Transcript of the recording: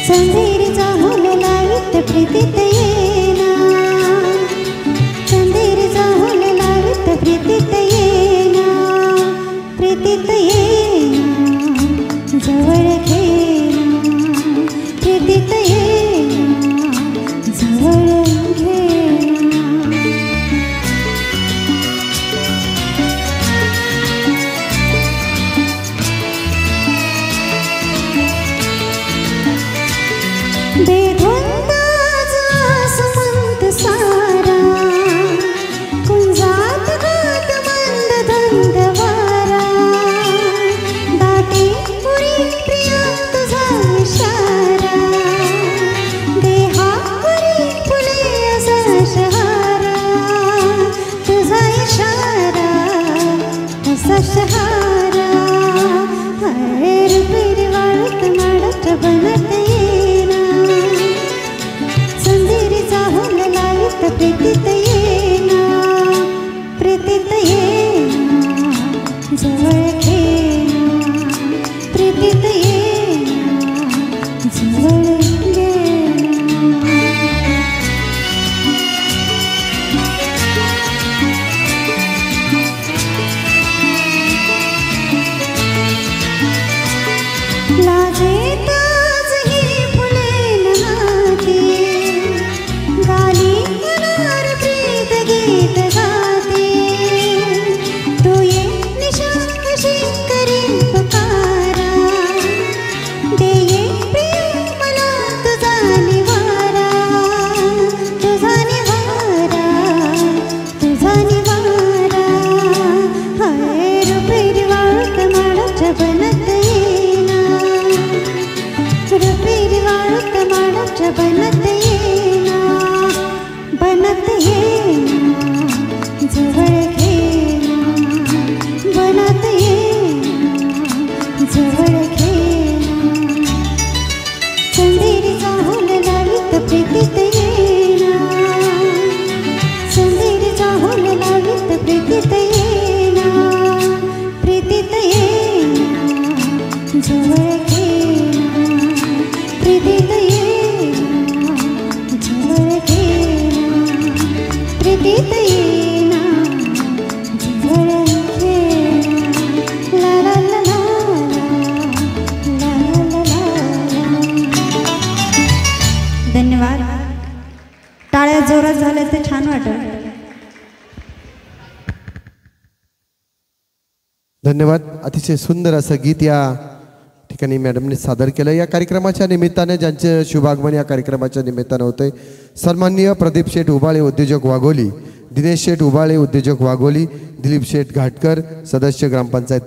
चंदेरीचा हुल लावित प्रीतीत येना, चंदेरीचा हुल लावित प्रीतीत येना, प्रीतीत येना जवळ घेना, प्रीतीत येना जवळ घेना। बेधुंद आसमंत सारा, कुंजात गात मंद धुंद वारा, दाटे पुरी प्रिया तुझा इशारा, देहापुरी फुले असा शहारा, तुझा इशारा असा शहारा। हर रुपेरी वाळत माडत बनत येना, चंदेरीचा हुल लावित प्रीतीत येना, प्रीतीत येना जवळ घेना, प्रीतीत येना जवळ घेना। लाजेत आजही फुलेन हाती, गाली मनार प्रीत गीत गाते, तू ये निशा कशी करीन पुकारा, दे ये प्रिया मला तुझा निवारा, तुझा निवारा, तुझा निवारा। हाय रुपेरी वाळत माडाच्या बनत येना, रुपेरी वाळत माडाच्या बनत येना, बनत येना जवळ घेना, बनत येना जवळ घेना। चंदेरीचा हुल लावित प्रीतीत येना, चंदेरीचा हुल लावित प्रीतीत येना, प्रीतीत येना जवळ घेना, प्रीतीत येना जवळ घेना, प्रीतीत येना जवळ घेना। ला ला ला ला ला ला ला ला। धन्यवाद। टाळ्या जोरात झाल्या तर छान वाटलं। धन्यवाद। अतिशय सुंदर असं गीत या ठिकाणी मॅडमने सादर केलं। या कार्यक्रमाच्या निमित्ताने ज्यांचे शुभागमन या कार्यक्रमाच्या निमित्ताने होते, सन्माननीय प्रदीप शेठ उबाळे उद्योजक वाघोली, दिनेश शेठ उबाळे उद्योजक वाघोली, दिलीप शेठ घाटकर सदस्य ग्रामपंचायत